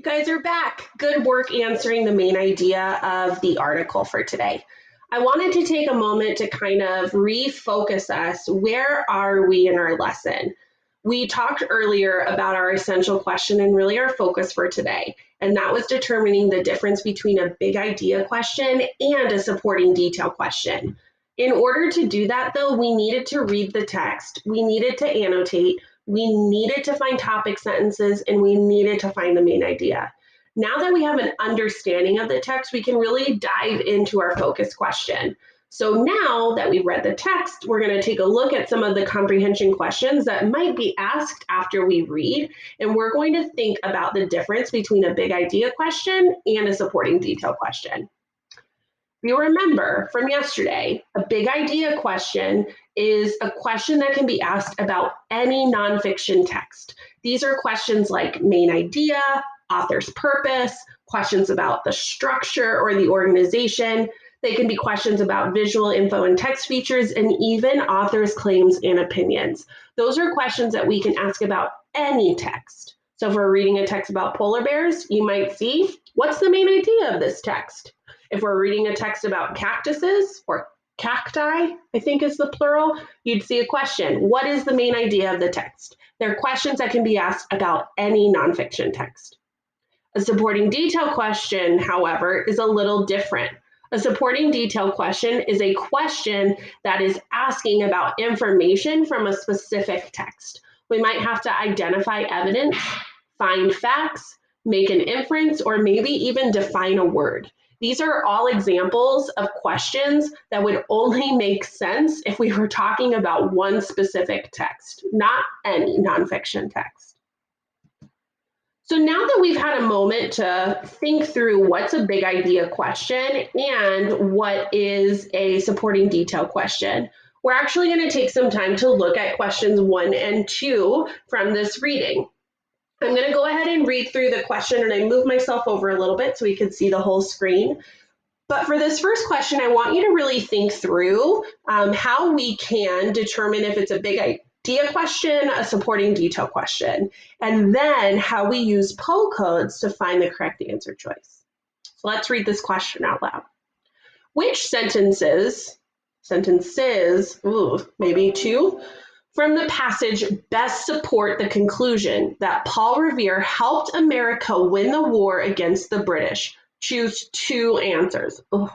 You guys are back. Good work answering the main idea of the article for today. I wanted to take a moment to kind of refocus us. Where are we in our lesson? We talked earlier about our essential question and really our focus for today, and that was determining the difference between a big idea question and a supporting detail question. In order to do that, though, we needed to read the text, we needed to annotate, we needed to find topic sentences, and we needed to find the main idea. Now that we have an understanding of the text, we can really dive into our focus question. So now that we've read the text, we're going to take a look at some of the comprehension questions that might be asked after we read, and we're going to think about the difference between a big idea question and a supporting detail question. You remember from yesterday, a big idea question is a question that can be asked about any nonfiction text. These are questions like main idea, author's purpose, questions about the structure or the organization. They can be questions about visual info and text features, and even author's claims and opinions. Those are questions that we can ask about any text. So if we're reading a text about polar bears, you might see, what's the main idea of this text? If we're reading a text about cactuses or cacti, I think is the plural, you'd see a question. What is the main idea of the text? They're questions that can be asked about any nonfiction text. A supporting detail question, however, is a little different. A supporting detail question is a question that is asking about information from a specific text. We might have to identify evidence, find facts, make an inference, or maybe even define a word. These are all examples of questions that would only make sense if we were talking about one specific text, not any nonfiction text. So now that we've had a moment to think through what's a big idea question and what is a supporting detail question, we're actually going to take some time to look at questions 1 and 2 from this reading. I'm going to go ahead and read through the question, and I move myself over a little bit so we can see the whole screen. But for this first question, I want you to really think through how we can determine if it's a big idea question, a supporting detail question, and then how we use PO codes to find the correct answer choice. So let's read this question out loud. Which sentences, maybe 2, from the passage best support the conclusion that Paul Revere helped America win the war against the British? Choose 2 answers. Oh,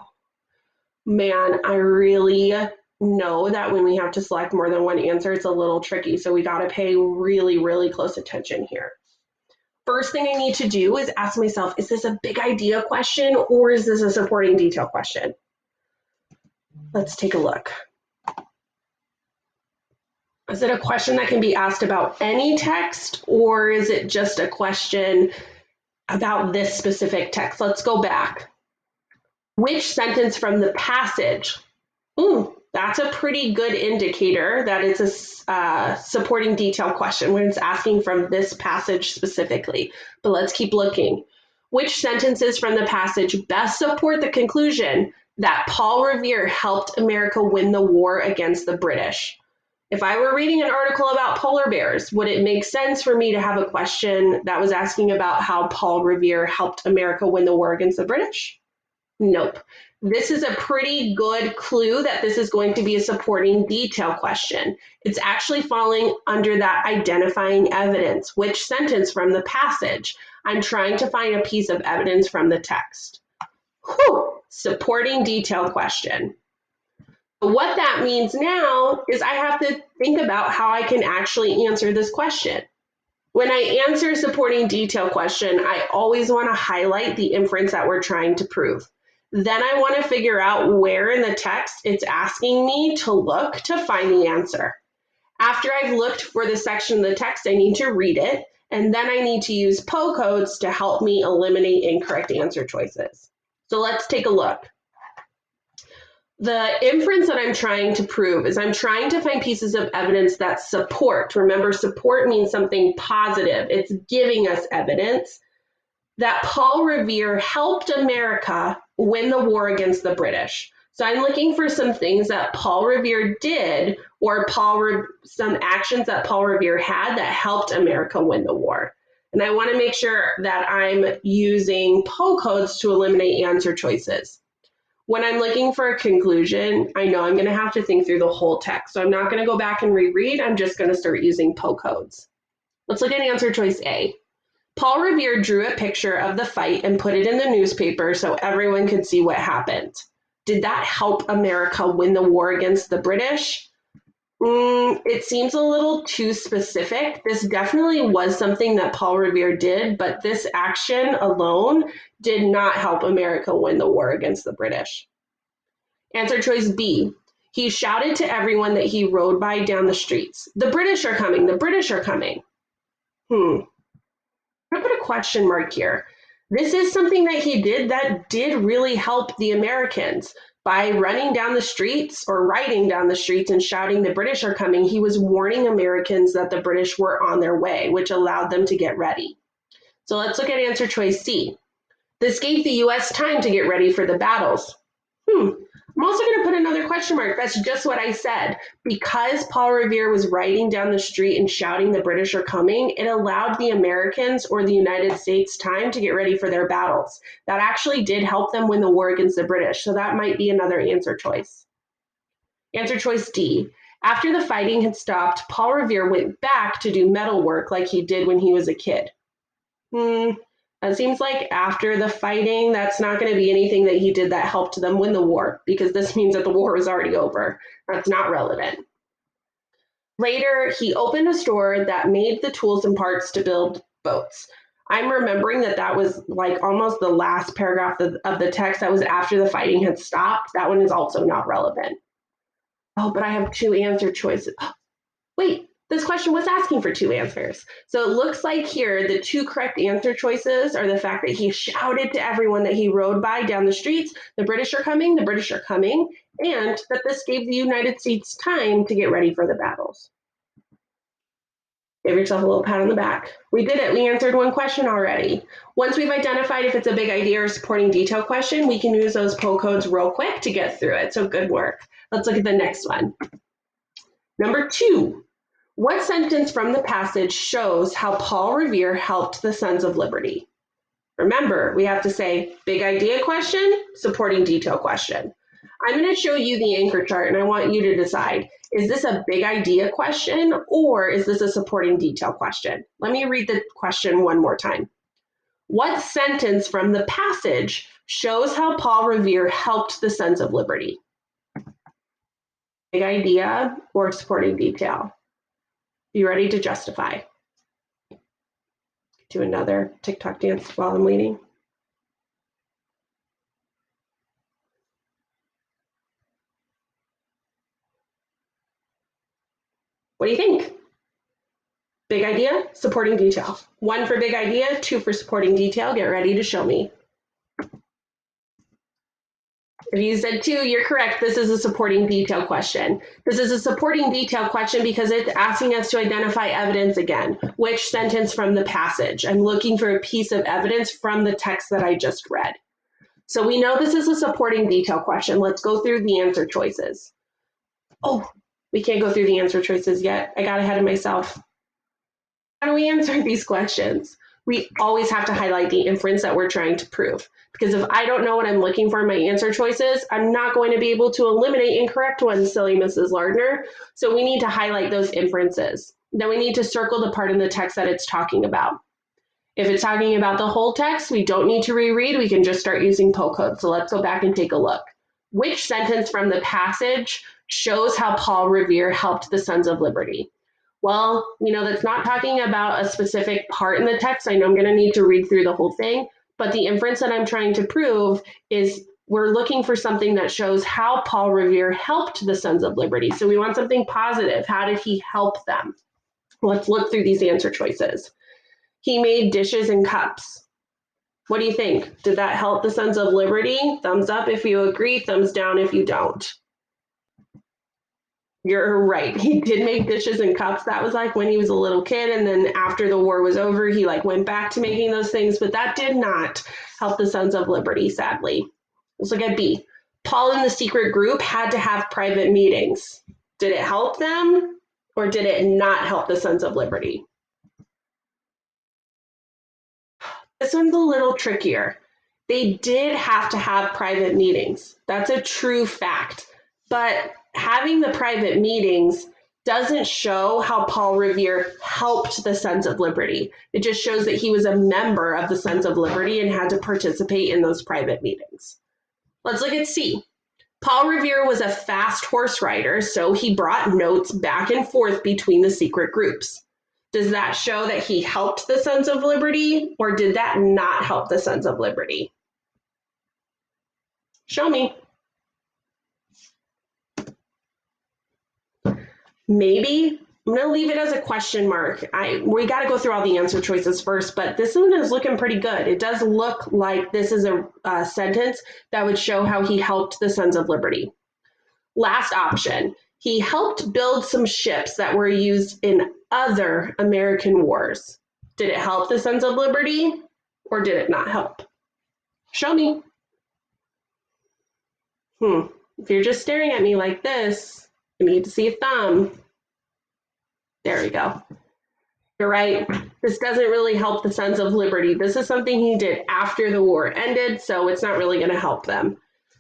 man, I really know that when we have to select more than one answer, it's a little tricky. So we got to pay really, really close attention here. First thing I need to do is ask myself, is this a big idea question or is this a supporting detail question? Let's take a look. Is it a question that can be asked about any text, or is it just a question about this specific text? Let's go back. Which sentence from the passage? That's a pretty good indicator that it's a supporting detail question when it's asking from this passage specifically. But let's keep looking. Which sentences from the passage best support the conclusion that Paul Revere helped America win the war against the British? If I were reading an article about polar bears, would it make sense for me to have a question that was asking about how Paul Revere helped America win the war against the British? Nope. This is a pretty good clue that this is going to be a supporting detail question. It's actually falling under that identifying evidence. Which sentence from the passage? I'm trying to find a piece of evidence from the text. Supporting detail question. What that means now is I have to think about how I can actually answer this question. When I answer a supporting detail question, I always want to highlight the inference that we're trying to prove. Then I want to figure out where in the text it's asking me to look to find the answer. After I've looked for the section of the text, I need to read it, and then I need to use PO codes to help me eliminate incorrect answer choices. So let's take a look. The inference that I'm trying to prove is I'm trying to find pieces of evidence that support. Remember, support means something positive. It's giving us evidence that Paul Revere helped America win the war against the British. So I'm looking for some things that Paul Revere did or some actions that Paul Revere had that helped America win the war. And I want to make sure that I'm using PO codes to eliminate answer choices. When I'm looking for a conclusion, I know I'm going to have to think through the whole text. So I'm not going to go back and reread. I'm just going to start using PO codes. Let's look at answer choice A. Paul Revere drew a picture of the fight and put it in the newspaper so everyone could see what happened. Did that help America win the war against the British? It seems a little too specific. This definitely was something that Paul Revere did, but this action alone did not help America win the war against the British. Answer choice B. He shouted to everyone that he rode by down the streets. The British are coming, the British are coming. I put a question mark here. This is something that he did that did really help the Americans. By running down the streets or riding down the streets and shouting the British are coming, he was warning Americans that the British were on their way, which allowed them to get ready. So let's look at answer choice C. This gave the US time to get ready for the battles. I'm also going to put another question mark. That's just what I said. Because Paul Revere was riding down the street and shouting the British are coming, it allowed the Americans or the United States time to get ready for their battles. That actually did help them win the war against the British, so that might be another answer choice. Answer choice D. After the fighting had stopped, Paul Revere went back to do metal work like he did when he was a kid. It seems like after the fighting, that's not going to be anything that he did that helped them win the war, because this means that the war was already over. That's not relevant. Later, he opened a store that made the tools and parts to build boats. I'm remembering that that was like almost the last paragraph of the text that was after the fighting had stopped. That one is also not relevant. Oh, but I have two answer choices. Wait, this question was asking for two answers. So it looks like here the two correct answer choices are the fact that he shouted to everyone that he rode by down the streets, the British are coming, the British are coming, and that this gave the United States time to get ready for the battles. Give yourself a little pat on the back. We did it. We answered one question already. Once we've identified if it's a big idea or supporting detail question, we can use those PO codes real quick to get through it. So good work. Let's look at the next one. Number 2. What sentence from the passage shows how Paul Revere helped the Sons of Liberty? Remember, we have to say big idea question, supporting detail question. I'm going to show you the anchor chart and I want you to decide, is this a big idea question or is this a supporting detail question? Let me read the question one more time. What sentence from the passage shows how Paul Revere helped the Sons of Liberty? Big idea or supporting detail? Be ready to justify. Do another TikTok dance while I'm waiting. What do you think? Big idea, supporting detail. 1 for big idea, 2 for supporting detail. Get ready to show me. If you said 2, you're correct. This is a supporting detail question. This is a supporting detail question because it's asking us to identify evidence again. Which sentence from the passage? I'm looking for a piece of evidence from the text that I just read. So we know this is a supporting detail question. Let's go through the answer choices. Oh, we can't go through the answer choices yet. I got ahead of myself. How do we answer these questions? We always have to highlight the inference that we're trying to prove. Because if I don't know what I'm looking for in my answer choices, I'm not going to be able to eliminate incorrect ones, silly Mrs. Lardner. So we need to highlight those inferences. Then we need to circle the part in the text that it's talking about. If it's talking about the whole text, we don't need to reread. We can just start using PO code. So let's go back and take a look. Which sentence from the passage shows how Paul Revere helped the Sons of Liberty? Well, that's not talking about a specific part in the text. I know I'm going to need to read through the whole thing, but the inference that I'm trying to prove is we're looking for something that shows how Paul Revere helped the Sons of Liberty. So we want something positive. How did he help them? Let's look through these answer choices. He made dishes and cups. What do you think? Did that help the Sons of Liberty? Thumbs up if you agree, thumbs down if you don't. You're right. He did make dishes and cups. That was like when he was a little kid. And then after the war was over, he went back to making those things. But that did not help the Sons of Liberty, sadly. Let's look at B. Paul and the secret group had to have private meetings. Did it help them or did it not help the Sons of Liberty? this one's a little trickier. They did have to have private meetings. That's a true fact. But having the private meetings doesn't show how Paul Revere helped the Sons of Liberty. It just shows that he was a member of the Sons of Liberty and had to participate in those private meetings. Let's look at C. Paul Revere was a fast horse rider, so he brought notes back and forth between the secret groups. Does that show that he helped the Sons of Liberty, or did that not help the Sons of Liberty? Show me. Maybe. I'm going to leave it as a question mark. We got to go through all the answer choices first, but this one is looking pretty good. It does look like this is a sentence that would show how he helped the Sons of Liberty. Last option. He helped build some ships that were used in other American wars. Did it help the Sons of Liberty, or did it not help? Show me. If you're just staring at me like this, I need to see a thumb. There we go. You're right. This doesn't really help the Sons of Liberty. This is something he did after the war ended, so it's not really going to help them.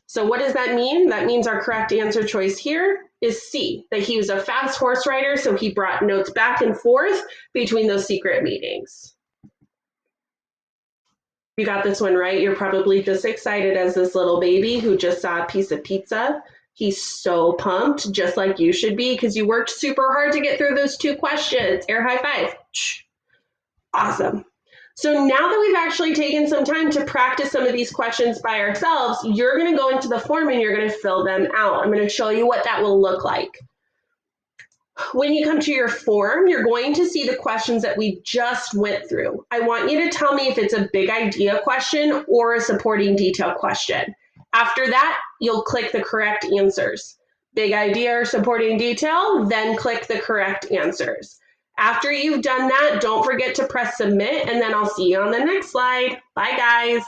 So what does that mean? That means our correct answer choice here is C, that he was a fast horse rider, so he brought notes back and forth between those secret meetings. You got this one right. You're probably just excited as this little baby who just saw a piece of pizza. He's so pumped, just like you should be, because you worked super hard to get through those 2 questions. Air high five. Awesome. So now that we've actually taken some time to practice some of these questions by ourselves, you're going to go into the form and you're going to fill them out. I'm going to show you what that will look like. When you come to your form, you're going to see the questions that we just went through. I want you to tell me if it's a big idea question or a supporting detail question. After that, you'll click the correct answers. Big idea or supporting detail, then click the correct answers. After you've done that, don't forget to press submit, and then I'll see you on the next slide. Bye, guys.